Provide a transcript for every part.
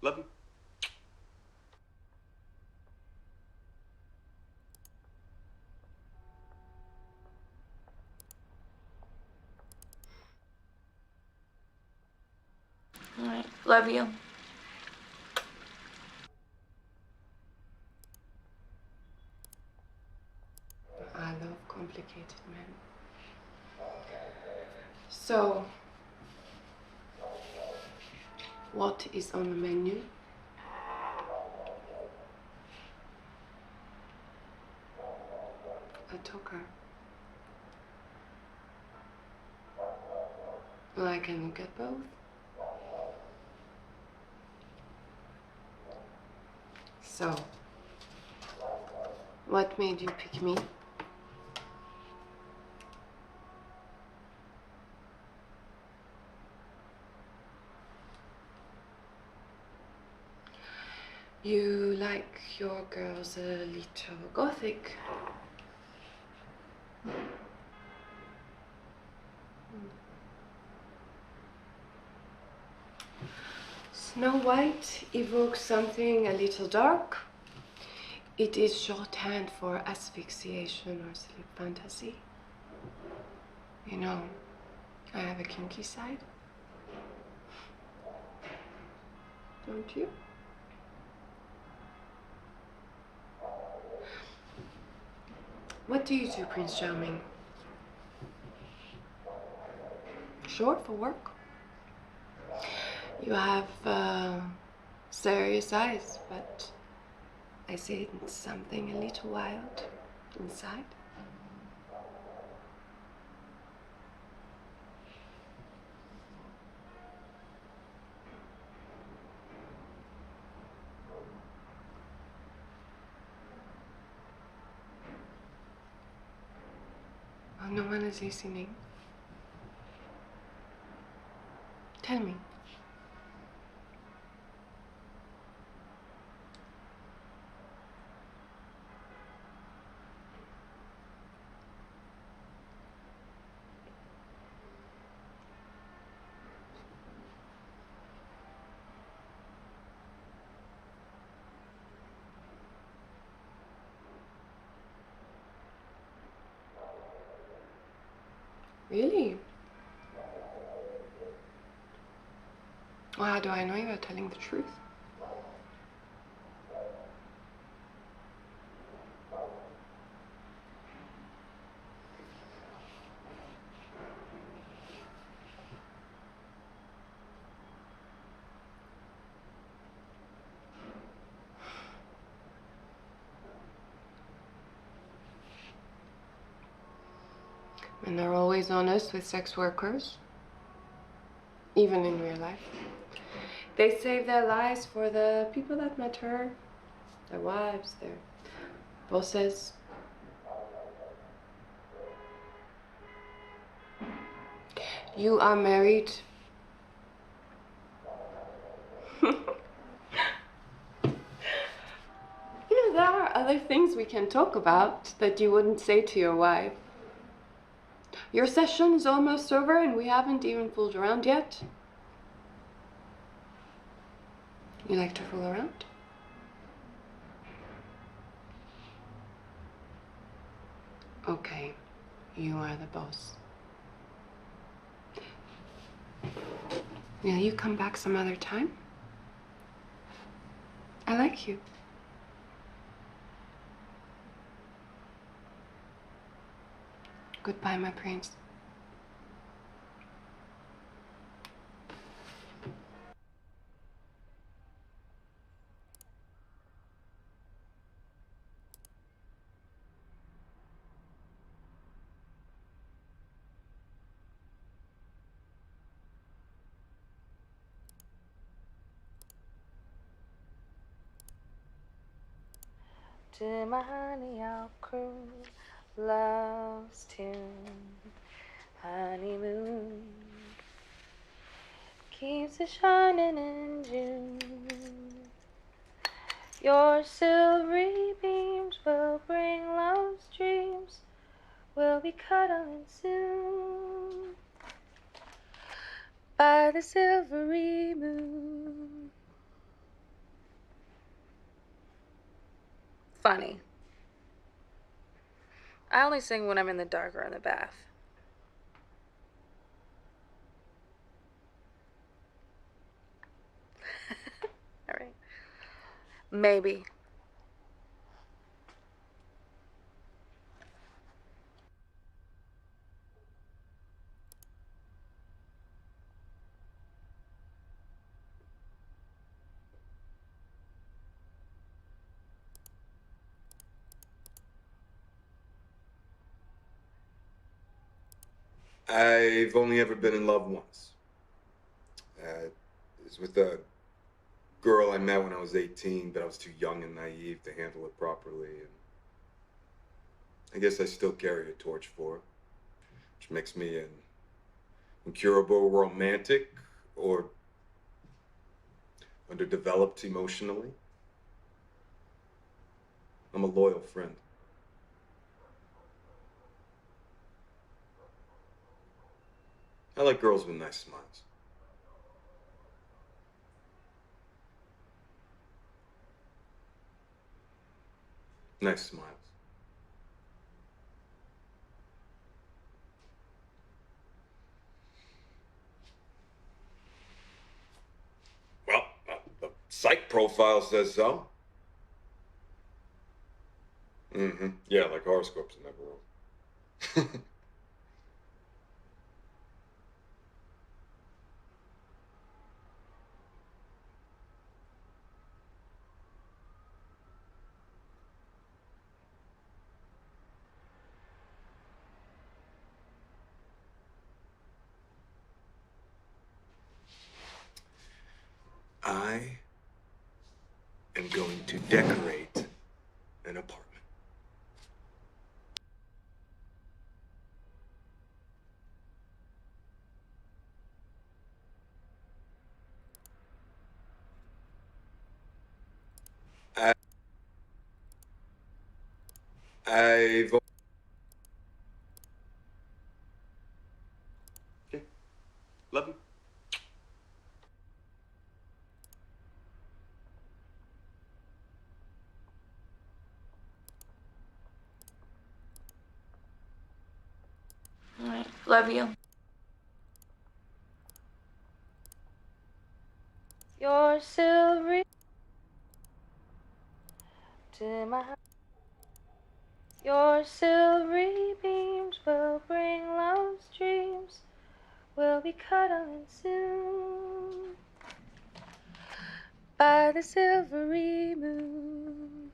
Love you. All right. Love you. I love complicated men. So, what is on the menu? A talker. Well, I can look at both. So, what made you pick me? You like your girls a little gothic. Snow White evokes something a little dark. It is shorthand for asphyxiation or sleep fantasy. You know, I have a kinky side. Don't you? What do you do, Prince Charming? Short for work? You have serious eyes, but I see something a little wild inside. Oh, no one is listening. Tell me. Really? Well, how do I know you are telling the truth? Men are always honest with sex workers, even in real life. They save their lives for the people that matter, their wives, their bosses. You are married. You know, there are other things we can talk about that you wouldn't say to your wife. Your session is almost over and we haven't even fooled around yet. You like to fool around? Okay, you are the boss. Will you come back some other time? I like you. Goodbye, my prince. To my honey, I'll croon love's tune. Honeymoon keeps it shining in June. Your silvery beams will bring love's dreams. We'll be cuddling soon by the silvery moon. Funny. I only sing when I'm in the dark or in the bath. All right. Maybe. I've only ever been in love once. It was with a girl I met when I was 18, but I was too young and naive to handle it properly. And I guess I still carry a torch for her, which makes me an incurable romantic or underdeveloped emotionally. I'm a loyal friend. I like girls with nice smiles. Nice smiles. Well, the psych profile says so. Mm-hmm. Yeah, like horoscopes in that world. I am going to decorate an apartment. I, I've. Okay. Love you. All right. Love you. Your silvery to my heart. Your silvery beams will bring love's dreams. We'll be cuddling soon by the silvery moon.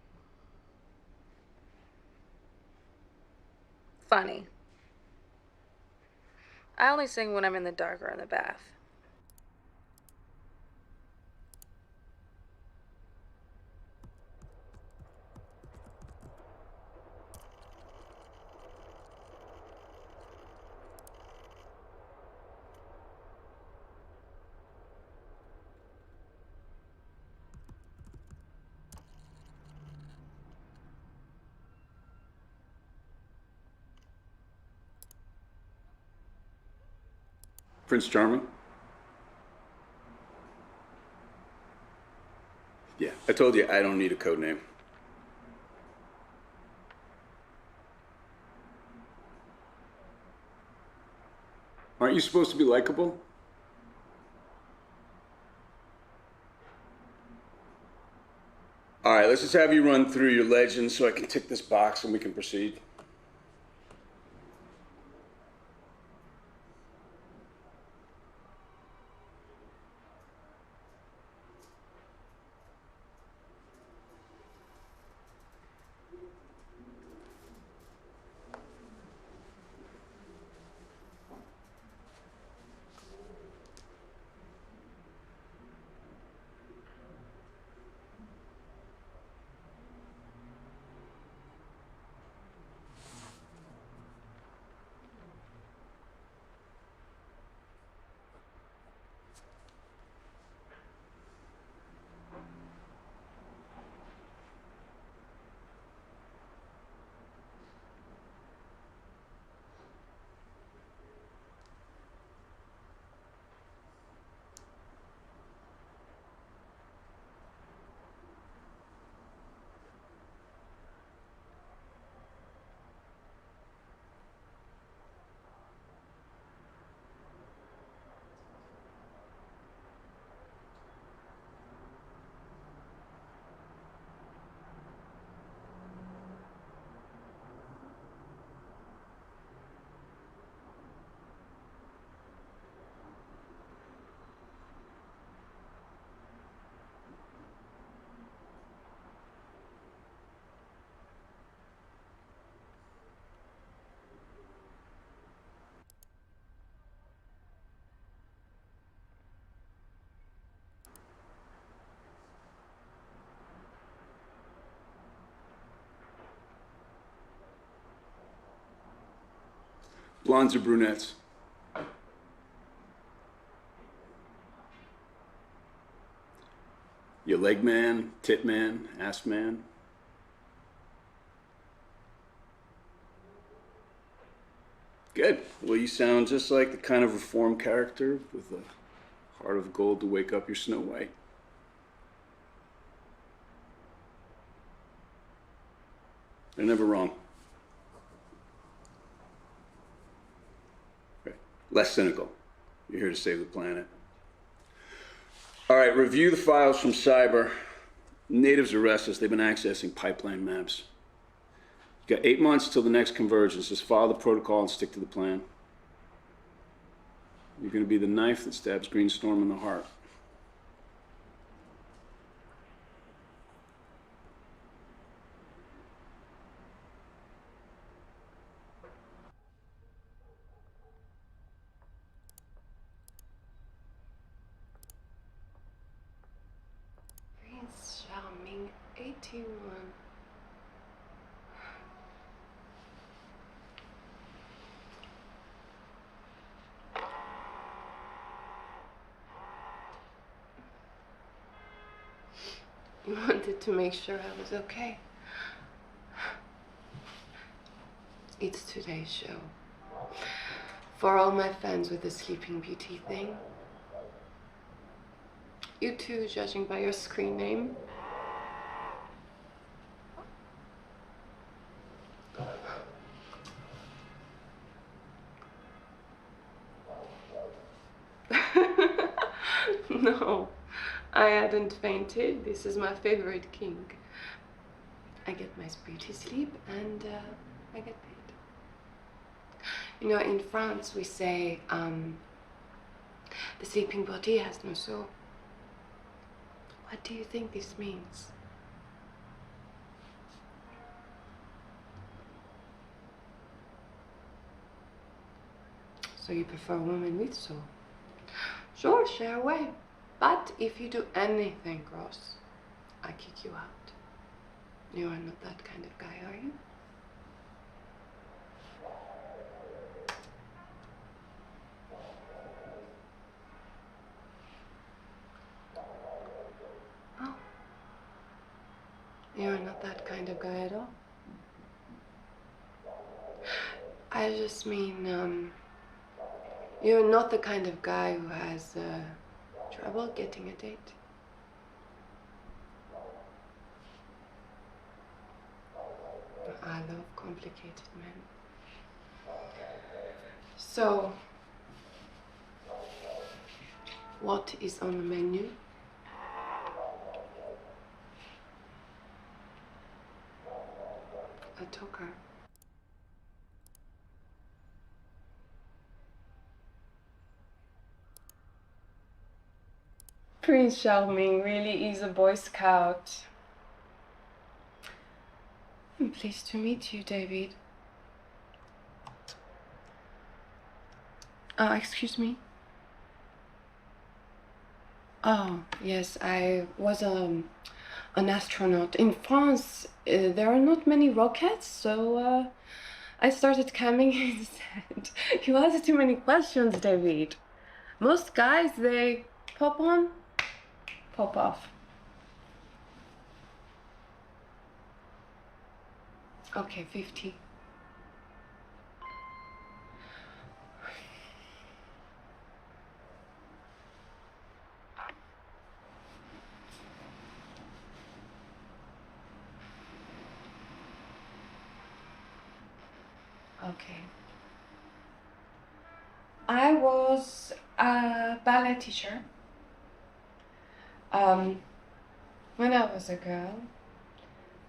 Funny. I only sing when I'm in the dark or in the bath. Prince Charming? Yeah, I told you I don't need a code name. Aren't you supposed to be likable? All right, let's just have you run through your legends so I can tick this box and we can proceed. Blondes or brunettes? You leg man, tit man, ass man? Good. Well, you sound just like the kind of reformed character with a heart of gold to wake up your Snow White. They're never wrong. Right. Less cynical. You're here to save the planet. All right, review the files from cyber. Natives are restless. They've been accessing pipeline maps. You got 8 months till the next convergence. Just follow the protocol and stick to the plan. You're going to be the knife that stabs Greenstorm in the heart. Prince Charming, 81. You wanted to make sure I was okay. It's today's show. For all my fans with the Sleeping Beauty thing. You too, judging by your screen name. No, I hadn't fainted. This is my favorite king. I get my beauty sleep and I get paid. You know, in France we say the sleeping body has no soul. What do you think this means? So you prefer a woman with soul? Sure, share away. But if you do anything gross, I kick you out. You are not that kind of guy, are you? Oh. You're not that kind of guy at all. I just mean, you're not the kind of guy who has trouble getting a date. I love complicated men. So, what is on the menu? A talker. Prince Charming really is a Boy Scout. I'm pleased to meet you, David. Excuse me? Oh, yes, I was an astronaut. In France, there are not many rockets, so I started camming instead. You asked too many questions, David. Most guys, they pop on, pop off. Okay, 50. Okay. I was a ballet teacher. When I was a girl,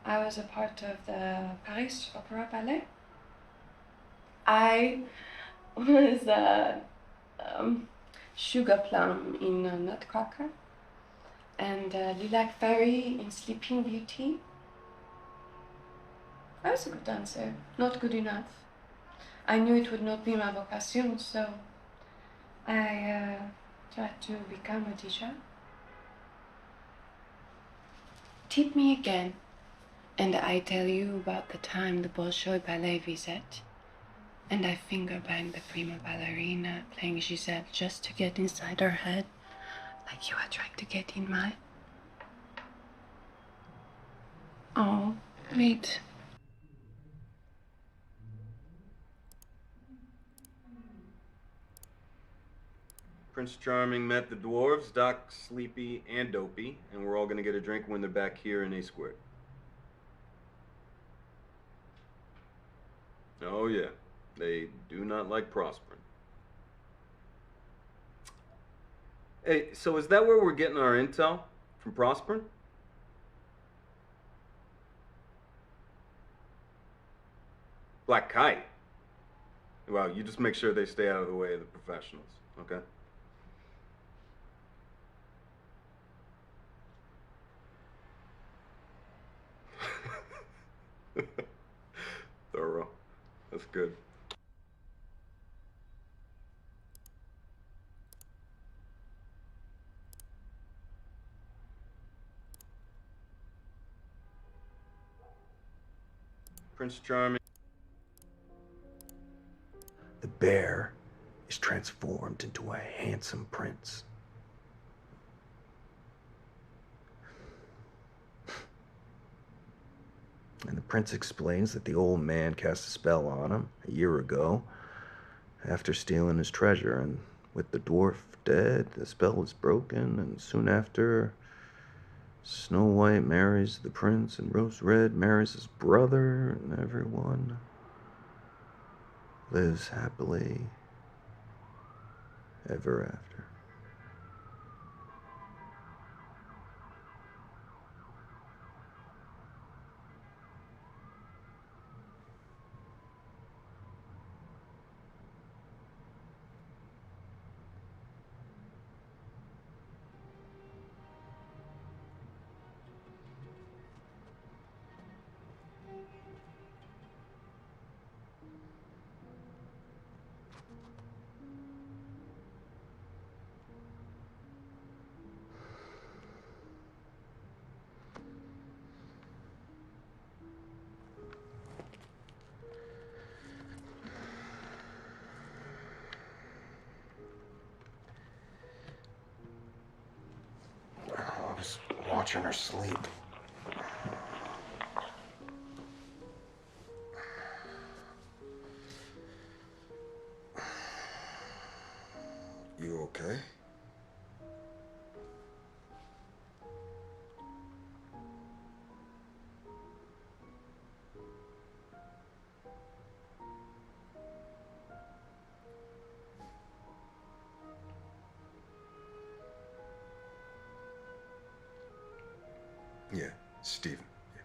I was a part of the Paris Opera Ballet. I was a sugar plum in Nutcracker and Lilac Fairy in Sleeping Beauty. I was a good dancer, not good enough. I knew it would not be my vocation, so I tried to become a teacher. Tip me again, and I tell you about the time the Bolshoi Ballet visit. And I finger banged the prima ballerina, playing Giselle just to get inside her head, like you had tried to get in mine. Oh, wait. Prince Charming met the dwarves, Doc, Sleepy, and Dopey, and we're all gonna get a drink when they're back here in A Squared. Oh yeah, they do not like prospering. Hey, so is that where we're getting our intel? From prospering? Black Kite? Well, you just make sure they stay out of the way of the professionals, okay? Thorough. That's good. Prince Charming. The bear is transformed into a handsome prince. And the prince explains that the old man cast a spell on him a year ago after stealing his treasure, and with the dwarf dead, the spell was broken, and soon after, Snow White marries the prince, and Rose Red marries his brother, and everyone lives happily ever after. I was watching her sleep. You okay? Yeah, Steven. Yeah.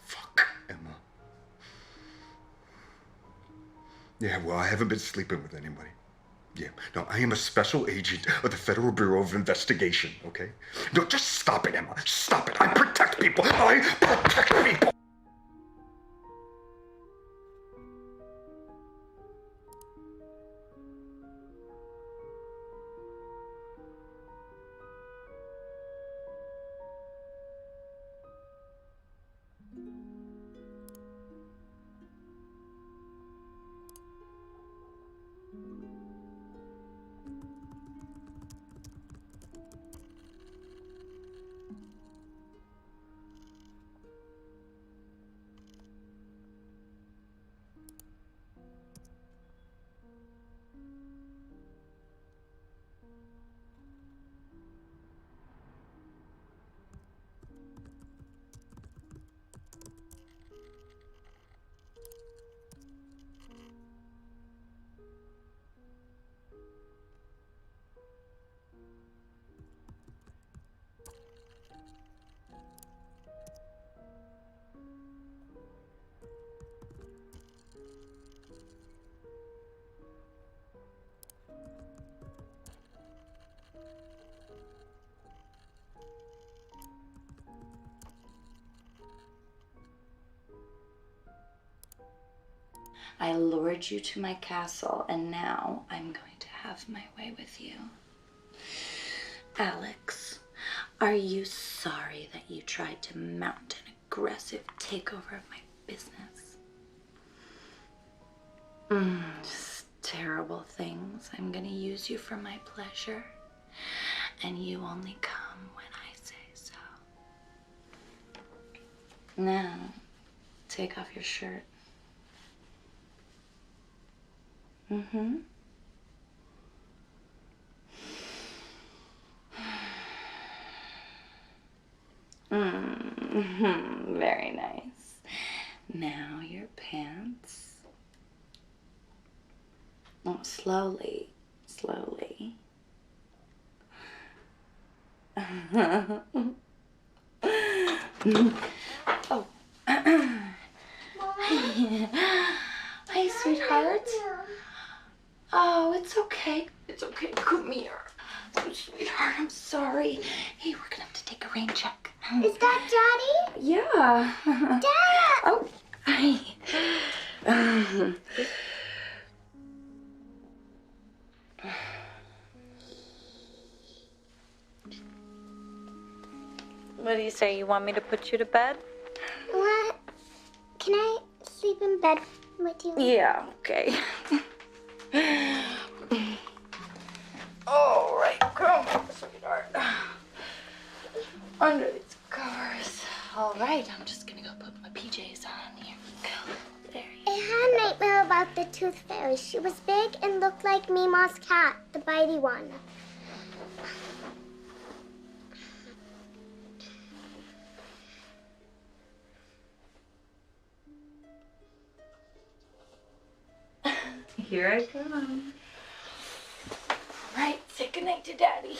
Fuck, Emma. Yeah, well, I haven't been sleeping with anybody. Yeah, no, I am a special agent of the Federal Bureau of Investigation, okay? No, just stop it, Emma. Stop it. I protect people. I protect people. I lured you to my castle, and now I'm going to have my way with you. Alex, are you sorry that you tried to mount an aggressive takeover of my business? Just terrible things. I'm gonna use you for my pleasure, and you only come when I say so. Now, take off your shirt. Very nice. Now your pants. Oh, slowly, slowly. Oh. Hi, sweetheart. Oh, it's okay. It's okay. Come here. Oh, sweetheart, I'm sorry. Hey, we're gonna have to take a rain check. Is that Daddy? Yeah. Dad! Oh, hi. What do you say? You want me to put you to bed? What? Can I sleep in bed with you? Yeah, okay. All right, come on, sweetheart. Under these covers. All right, I'm just gonna go put my PJs on. Here we go. There you I had a nightmare about the tooth fairy. She was big and looked like Mima's cat, the bitey one. Here I come. All right, say goodnight to Daddy.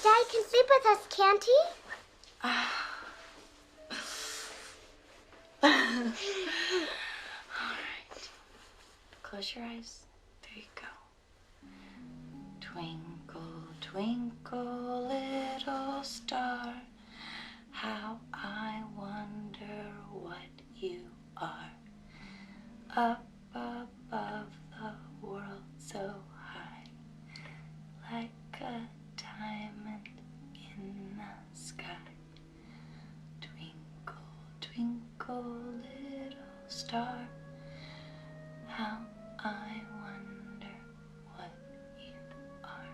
Daddy can sleep with us, can't he? All right. Close your eyes. There you go. Twinkle, twinkle, little star, how I wonder what you are. Up above the world so high, like a diamond in the sky. Twinkle, twinkle, little star, how I wonder what you are.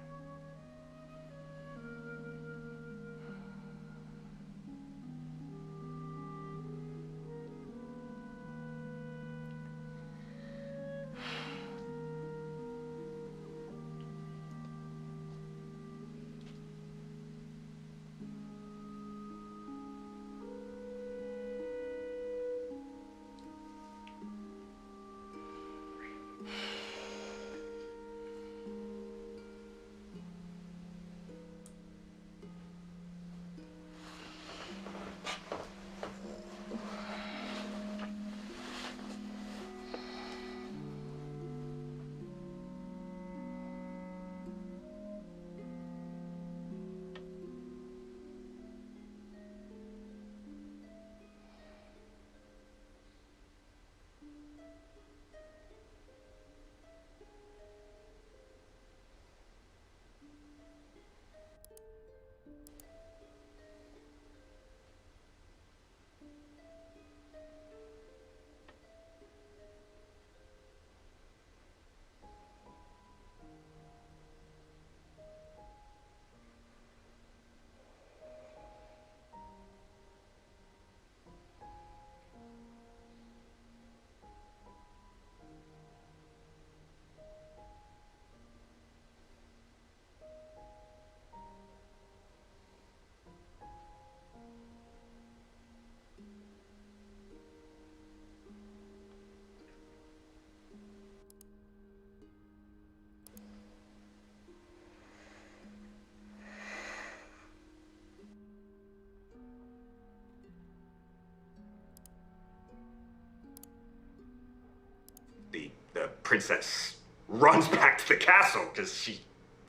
The princess runs back to the castle because she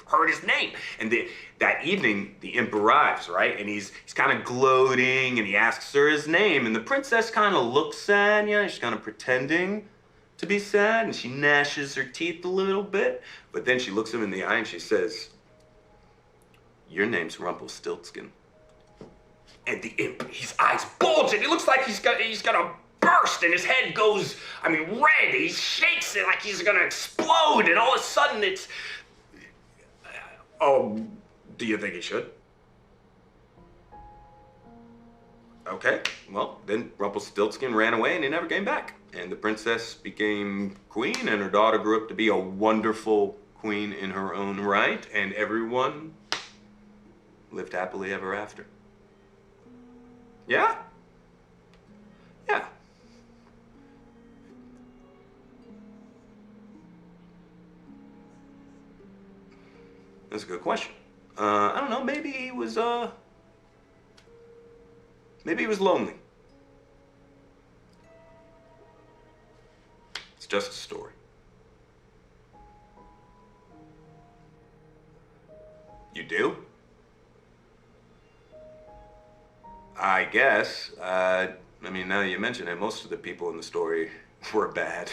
heard his name. And that evening, the imp arrives, right? And he's kind of gloating, and he asks her his name. And the princess kind of looks at you, she's kind of pretending. to be sad, and she gnashes her teeth a little bit, but then she looks him in the eye and she says, "Your name's Rumpelstiltskin." And the imp, his eyes bulge, and it looks like he's gonna burst, and his head goes, red. He shakes it like he's gonna explode, and all of a sudden it's, oh, do you think he should? Okay, well, then Rumpelstiltskin ran away and he never came back. And the princess became queen, and her daughter grew up to be a wonderful queen in her own right, and everyone lived happily ever after. Yeah? Yeah. That's a good question. I don't know, maybe he was lonely. It's just a story. You do? I guess. Now that you mention it, most of the people in the story were bad.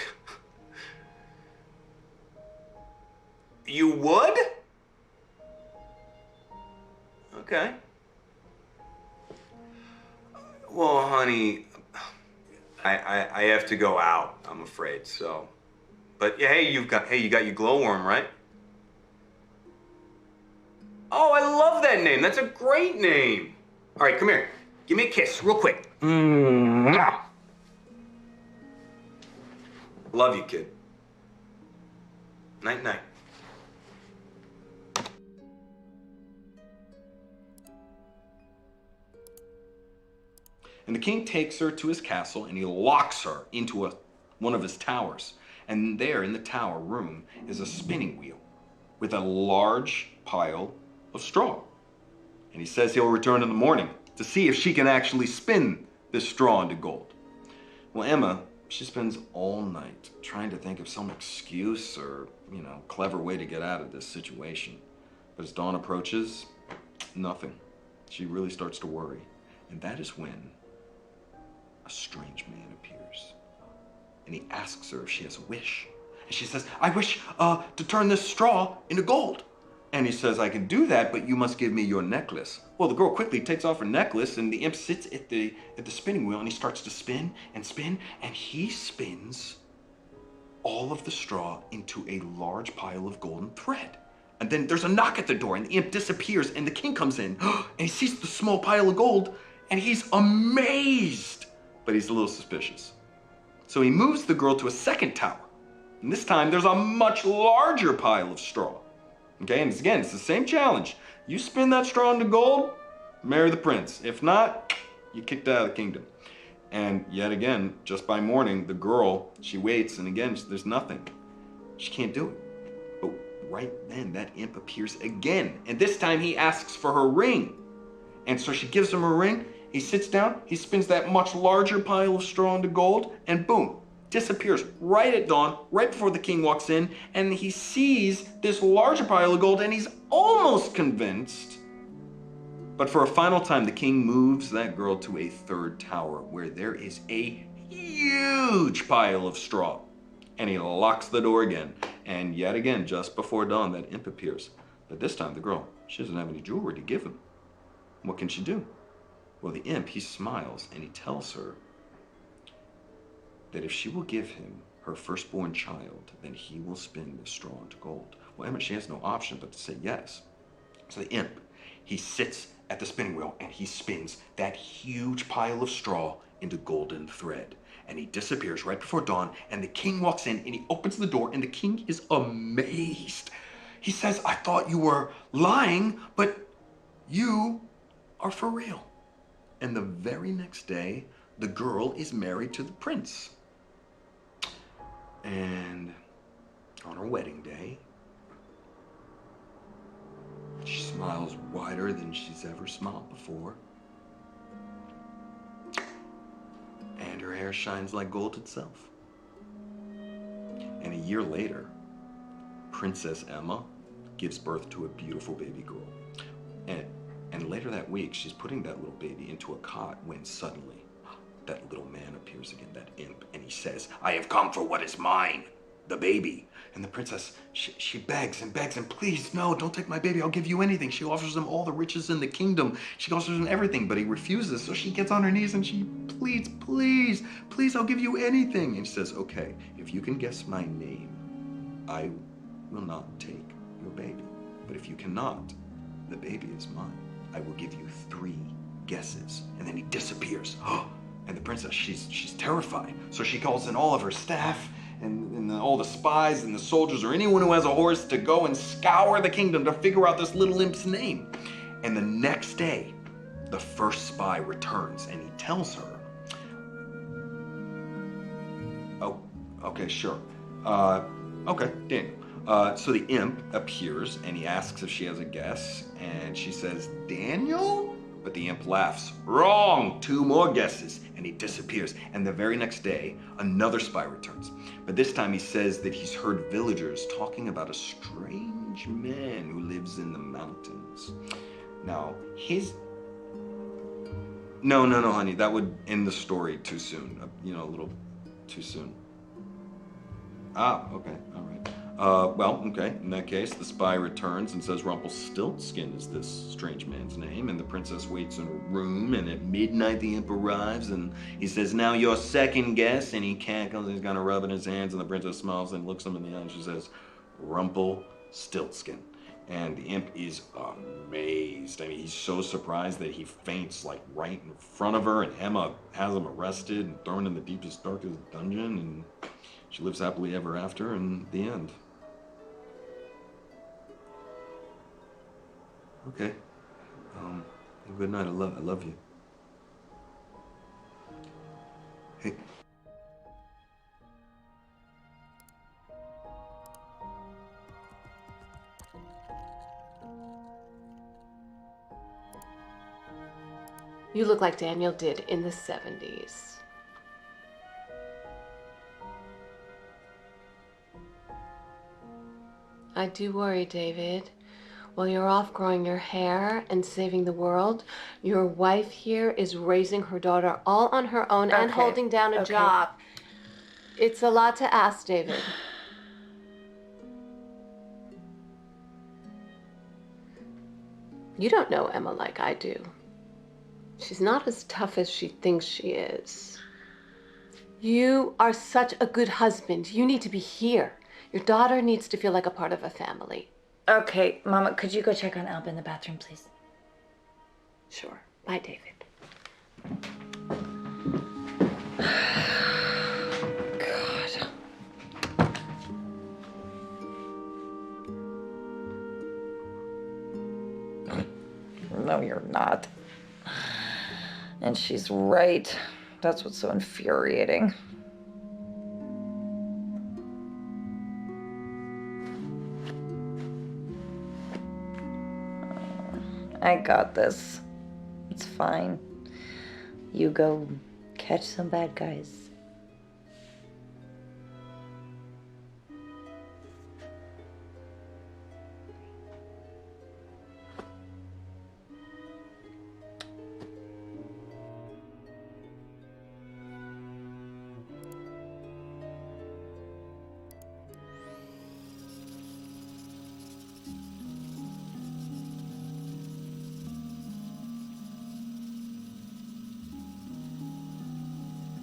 You would? Okay. Well, honey, I have to go out, I'm afraid, so. But yeah, hey, you got your glowworm, right? Oh, I love that name. That's a great name. All right, come here. Give me a kiss, real quick. Mwah. Love you, kid. Night, night. And the king takes her to his castle and he locks her into one of his towers. And there in the tower room is a spinning wheel with a large pile of straw. And he says he'll return in the morning to see if she can actually spin this straw into gold. Well, Emma, she spends all night trying to think of some excuse or, clever way to get out of this situation. But as dawn approaches, nothing. She really starts to worry. And that is when a strange man appears. And he asks her if she has a wish. And she says, "I wish to turn this straw into gold." And he says, "I can do that, but you must give me your necklace." Well, the girl quickly takes off her necklace, and the imp sits at the spinning wheel, and he starts to spin and spin, and he spins all of the straw into a large pile of golden thread. And then there's a knock at the door, and the imp disappears, and the king comes in, and he sees the small pile of gold, and he's amazed, but he's a little suspicious. So he moves the girl to a second tower, and this time there's a much larger pile of straw. Okay, and it's the same challenge. You spin that straw into gold, marry the prince. If not, you're kicked out of the kingdom. And yet again, just by morning, the girl, she waits, and again, there's nothing. She can't do it. But right then, that imp appears again, and this time he asks for her ring. And so she gives him her ring, he sits down, he spins that much larger pile of straw into gold, and boom, disappears right at dawn, right before the king walks in, and he sees this larger pile of gold, and he's almost convinced. But for a final time, the king moves that girl to a third tower where there is a huge pile of straw. And he locks the door again. And yet again, just before dawn, that imp appears. But this time, the girl, she doesn't have any jewelry to give him. What can she do? Well, the imp, he smiles and he tells her that if she will give him her firstborn child, then he will spin the straw into gold. Well, Emma, she has no option but to say yes. So the imp, he sits at the spinning wheel and he spins that huge pile of straw into golden thread. And he disappears right before dawn, and the king walks in and he opens the door, and the king is amazed. He says, "I thought you were lying, but you are for real." And the very next day, the girl is married to the prince. And on her wedding day, she smiles wider than she's ever smiled before. And her hair shines like gold itself. And a year later, Princess Emma gives birth to a beautiful baby girl. And later that week, she's putting that little baby into a cot when suddenly that little man appears again, that imp, and he says, "I have come for what is mine, the baby." And the princess, she begs and begs and, "Please, no, don't take my baby. I'll give you anything." She offers him all the riches in the kingdom. She offers him everything, but he refuses. So she gets on her knees and she pleads, "Please, please, I'll give you anything." And she says, "Okay, if you can guess my name, I will not take your baby. But if you cannot, the baby is mine. I will give you 3 guesses." And then he disappears. And the princess, she's terrified. So she calls in all of her staff and all the spies and the soldiers or anyone who has a horse to go and scour the kingdom to figure out this little imp's name. And the next day, the first spy returns and he tells her, "Oh, okay, sure. Okay, Daniel." So the imp appears and he asks if she has a guess, and she says, "Daniel?" But the imp laughs. "Wrong! 2 more guesses." And he disappears. And the very next day, another spy returns. But this time he says that he's heard villagers talking about a strange man who lives in the mountains. Now, No, honey, that would end the story too soon. A little too soon. Ah, okay, all right. Well, okay, in that case, the spy returns and says Rumpelstiltskin is this strange man's name, and the princess waits in a room, and at midnight the imp arrives, and he says, "Now your second guess," and he cackles, and he's gonna rub in his hands, and the princess smiles and looks him in the eye, and she says, "Rumpelstiltskin." And the imp is amazed. I mean, he's so surprised that he faints, like, right in front of her, and Emma has him arrested and thrown in the deepest, darkest dungeon, and she lives happily ever after, and the end. Okay. Good night. I love you. Hey. You look like Daniel did in the 70s. I do worry, David. While you're off growing your hair and saving the world, your wife here is raising her daughter all on her own and holding down a job. It's a lot to ask, David. You don't know Emma like I do. She's not as tough as she thinks she is. You are such a good husband. You need to be here. Your daughter needs to feel like a part of a family. Okay, Mama, could you go check on Alba in the bathroom, please? Sure. Bye, David. God. No, you're not. And she's right. That's what's so infuriating. I got this. It's fine. You go catch some bad guys.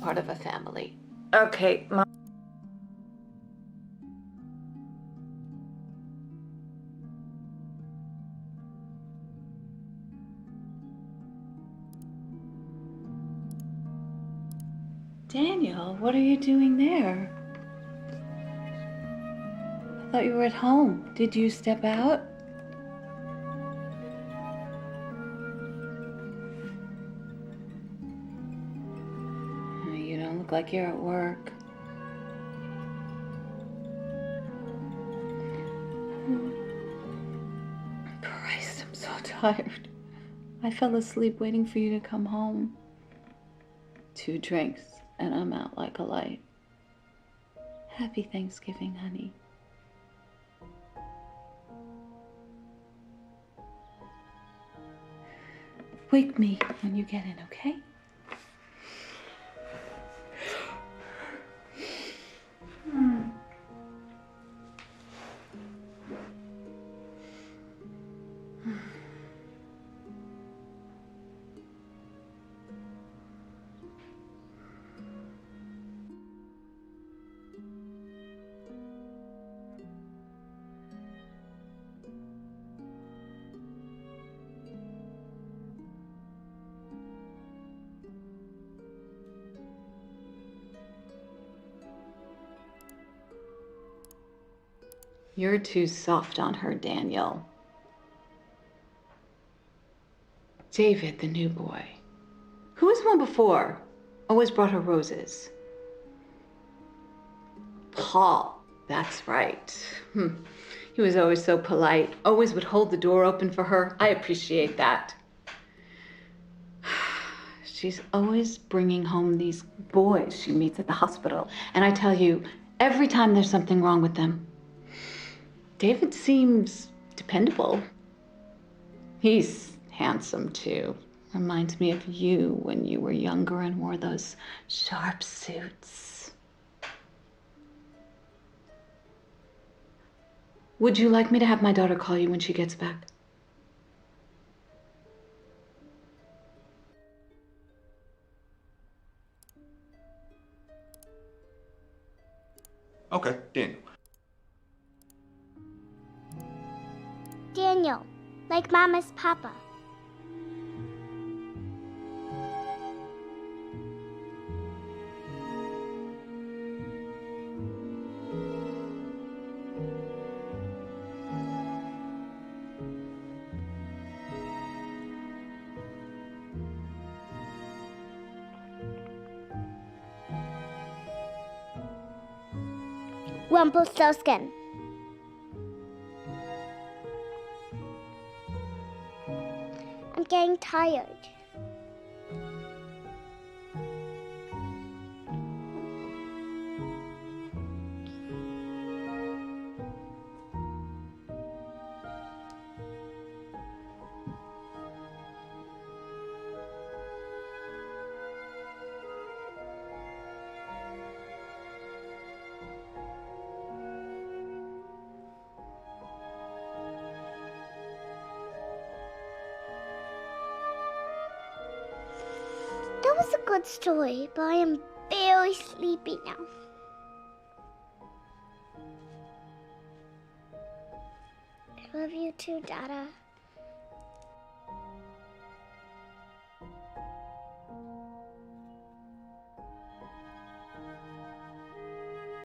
Part of a family. Okay, Mom. Daniel, what are you doing there? I thought you were at home. Did you step out? You don't look like you're at work. Christ, I'm so tired. I fell asleep waiting for you to come home. 2 drinks, and I'm out like a light. Happy Thanksgiving, honey. Wake me when you get in, okay? You're too soft on her, Daniel. David, the new boy. Who was one before? Always brought her roses. Paul, that's right. He was always so polite, always would hold the door open for her. I appreciate that. She's always bringing home these boys she meets at the hospital. And I tell you, every time there's something wrong with them, David seems dependable. He's handsome too. Reminds me of you when you were younger and wore those sharp suits. Would you like me to have my daughter call you when she gets back? Okay, Daniel. Daniel, like Mama's papa. Rumpelstiltskin. I'm getting tired. That was a good story, but I am very sleepy now. I love you too, Dada.